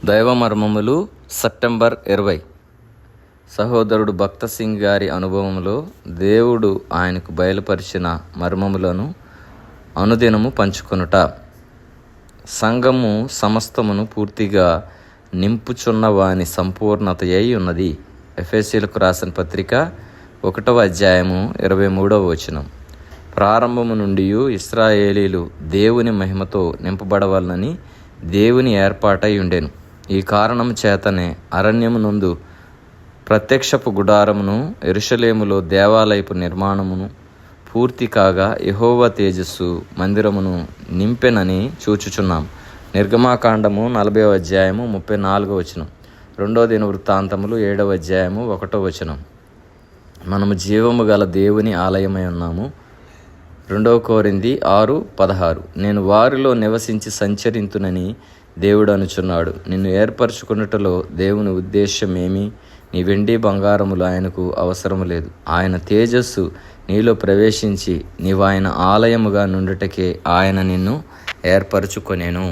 దైవ మర్మములు సెప్టెంబర్ 20. సహోదరుడు భక్త సింగ్ గారి అనుభవంలో దేవుడు ఆయనకు బయలుపరిచిన మర్మములను అనుదినము పంచుకొనుట. సంఘము సమస్తమును పూర్తిగా నింపుచున్న వాని సంపూర్ణతయై ఉన్నది. ఎఫెసీయులకు రాసిన పత్రిక 1వ అధ్యాయము 23వ వచనం. ప్రారంభము నుండి ఇశ్రాయేలీలు దేవుని మహిమతో నింపబడవలనని దేవుని ఏర్పాటై ఉండెను. ఈ కారణం చేతనే అరణ్యమునందు ప్రత్యక్షపు గుడారమును, యెరూషలేములో దేవాలయపు నిర్మాణమును పూర్తి కాగా యెహోవా తేజస్సు మందిరమును నింపెనని చూచుచున్నాం. నిర్గమాకాండము 40వ అధ్యాయము 34వ వచనం. 2వ దినవృత్తాంతములు 7వ అధ్యాయము 1వ వచనం. మనము జీవము గల దేవుని ఆలయమై ఉన్నాము. 2 కొరింథీ 6:16. నేను వారిలో నివసించి సంచరింతునని దేవుడు అనుచున్నాడు. నిన్ను ఏర్పరచుకున్నటలో దేవుని ఉద్దేశం ఏమి? నీ వెండి బంగారములు ఆయనకు అవసరము లేదు. ఆయన తేజస్సు నీలో ప్రవేశించి నీవు ఆయన ఆలయముగా నుండుటకే ఆయన నిన్ను ఏర్పరచుకొనెను.